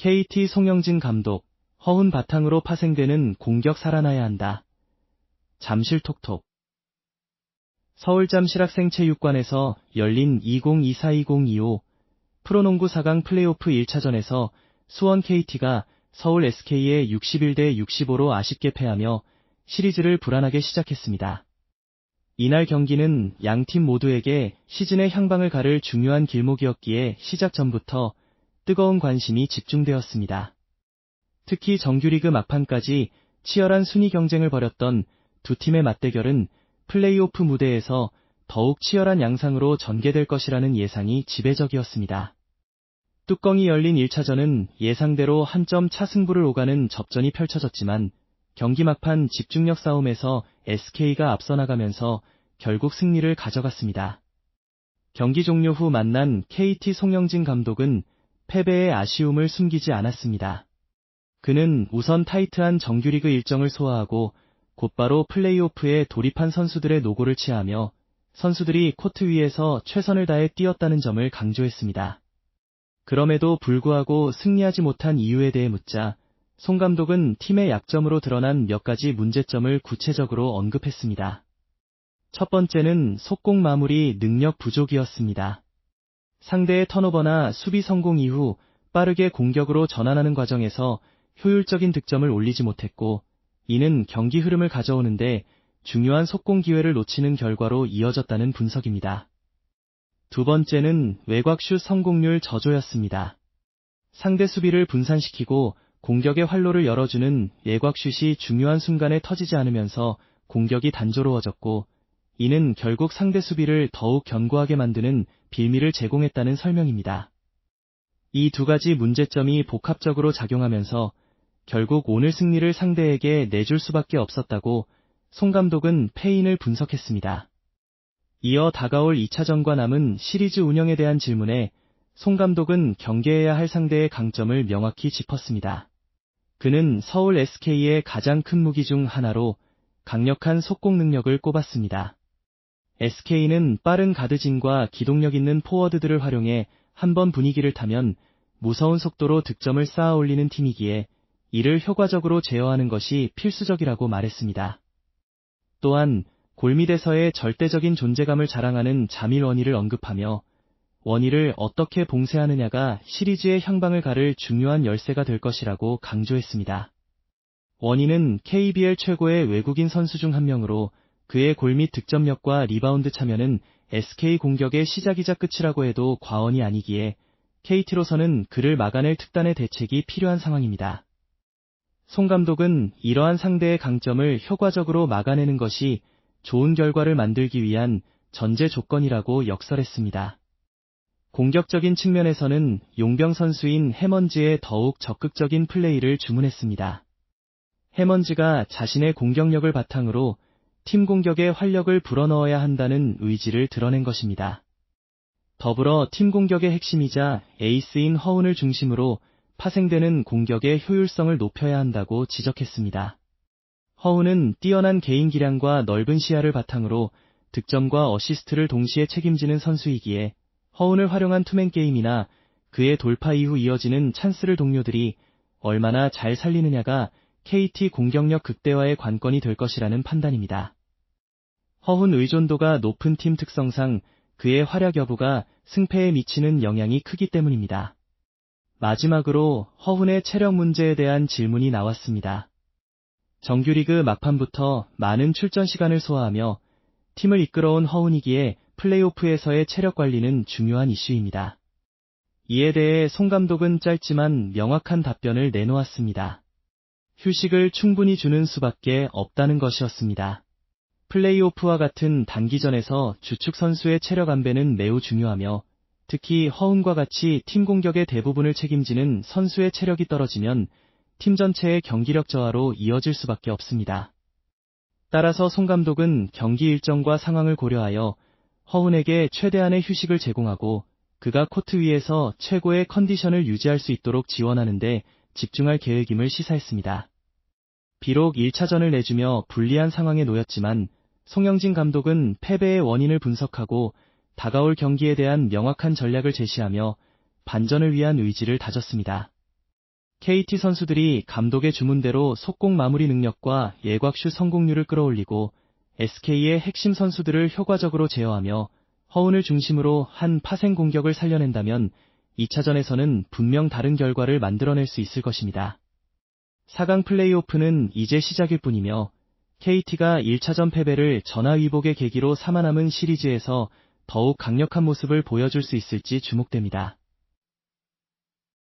KT 송영진 감독, 허훈 바탕으로 파생되는 공격 살아나야 한다. 잠실 톡톡. 서울 잠실학생체육관에서 열린 2024-2025 프로농구 4강 플레이오프 1차전에서 수원 KT가 서울 SK에 61대 65로 아쉽게 패하며 시리즈를 불안하게 시작했습니다. 이날 경기는 양팀 모두에게 시즌의 향방을 가를 중요한 길목이었기에 시작 전부터 뜨거운 관심이 집중되었습니다. 특히 정규리그 막판까지 치열한 순위 경쟁을 벌였던 두 팀의 맞대결은 플레이오프 무대에서 더욱 치열한 양상으로 전개될 것이라는 예상이 지배적이었습니다. 뚜껑이 열린 1차전은 예상대로 한 점 차 승부를 오가는 접전이 펼쳐졌지만 경기 막판 집중력 싸움에서 SK가 앞서 나가면서 결국 승리를 가져갔습니다. 경기 종료 후 만난 KT 송영진 감독은 패배의 아쉬움을 숨기지 않았습니다. 그는 우선 타이트한 정규리그 일정을 소화하고 곧바로 플레이오프에 돌입한 선수들의 노고를 치하며 선수들이 코트 위에서 최선을 다해 뛰었다는 점을 강조했습니다. 그럼에도 불구하고 승리하지 못한 이유에 대해 묻자 송 감독은 팀의 약점으로 드러난 몇 가지 문제점을 구체적으로 언급했습니다. 첫 번째는 속공 마무리 능력 부족이었습니다. 상대의 턴오버나 수비 성공 이후 빠르게 공격으로 전환하는 과정에서 효율적인 득점을 올리지 못했고, 이는 경기 흐름을 가져오는데 중요한 속공 기회를 놓치는 결과로 이어졌다는 분석입니다. 두 번째는 외곽슛 성공률 저조였습니다. 상대 수비를 분산시키고 공격의 활로를 열어주는 외곽슛이 중요한 순간에 터지지 않으면서 공격이 단조로워졌고, 이는 결국 상대 수비를 더욱 견고하게 만드는 빌미를 제공했다는 설명입니다. 이 두 가지 문제점이 복합적으로 작용하면서 결국 오늘 승리를 상대에게 내줄 수밖에 없었다고 송 감독은 패인을 분석했습니다. 이어 다가올 2차전과 남은 시리즈 운영에 대한 질문에 송 감독은 경계해야 할 상대의 강점을 명확히 짚었습니다. 그는 서울 SK의 가장 큰 무기 중 하나로 강력한 속공 능력을 꼽았습니다. SK는 빠른 가드진과 기동력 있는 포워드들을 활용해 한번 분위기를 타면 무서운 속도로 득점을 쌓아 올리는 팀이기에 이를 효과적으로 제어하는 것이 필수적이라고 말했습니다. 또한 골밑에서의 절대적인 존재감을 자랑하는 자밀 원희를 언급하며 원희를 어떻게 봉쇄하느냐가 시리즈의 향방을 가를 중요한 열쇠가 될 것이라고 강조했습니다. 원희는 KBL 최고의 외국인 선수 중 한 명으로 그의 골밑 득점력과 리바운드 참여는 SK 공격의 시작이자 끝이라고 해도 과언이 아니기에 KT로서는 그를 막아낼 특단의 대책이 필요한 상황입니다. 송 감독은 이러한 상대의 강점을 효과적으로 막아내는 것이 좋은 결과를 만들기 위한 전제 조건이라고 역설했습니다. 공격적인 측면에서는 용병 선수인 해먼즈의 더욱 적극적인 플레이를 주문했습니다. 해먼즈가 자신의 공격력을 바탕으로 팀 공격에 활력을 불어넣어야 한다는 의지를 드러낸 것입니다. 더불어 팀 공격의 핵심이자 에이스인 허훈을 중심으로 파생되는 공격의 효율성을 높여야 한다고 지적했습니다. 허훈은 뛰어난 개인 기량과 넓은 시야를 바탕으로 득점과 어시스트를 동시에 책임지는 선수이기에 허훈을 활용한 투맨 게임이나 그의 돌파 이후 이어지는 찬스를 동료들이 얼마나 잘 살리느냐가 KT 공격력 극대화의 관건이 될 것이라는 판단입니다. 허훈 의존도가 높은 팀 특성상 그의 활약 여부가 승패에 미치는 영향이 크기 때문입니다. 마지막으로 허훈의 체력 문제에 대한 질문이 나왔습니다. 정규리그 막판부터 많은 출전 시간을 소화하며 팀을 이끌어온 허훈이기에 플레이오프에서의 체력 관리는 중요한 이슈입니다. 이에 대해 송 감독은 짧지만 명확한 답변을 내놓았습니다. 휴식을 충분히 주는 수밖에 없다는 것이었습니다. 플레이오프와 같은 단기전에서 주축 선수의 체력 안배는 매우 중요하며 특히 허훈과 같이 팀 공격의 대부분을 책임지는 선수의 체력이 떨어지면 팀 전체의 경기력 저하로 이어질 수밖에 없습니다. 따라서 송 감독은 경기 일정과 상황을 고려하여 허훈에게 최대한의 휴식을 제공하고 그가 코트 위에서 최고의 컨디션을 유지할 수 있도록 지원하는 데 집중할 계획임을 시사했습니다. 비록 1차전을 내주며 불리한 상황에 놓였지만 송영진 감독은 패배의 원인을 분석하고 다가올 경기에 대한 명확한 전략을 제시하며 반전을 위한 의지를 다졌습니다. KT 선수들이 감독의 주문대로 속공 마무리 능력과 예곽슛 성공률을 끌어올리고 SK의 핵심 선수들을 효과적으로 제어하며 허운을 중심으로 한 파생 공격을 살려낸다면 2차전에서는 분명 다른 결과를 만들어낼 수 있을 것입니다. 4강 플레이오프는 이제 시작일 뿐이며 KT가 1차전 패배를 전화위복의 계기로 삼아 남은 시리즈에서 더욱 강력한 모습을 보여줄 수 있을지 주목됩니다.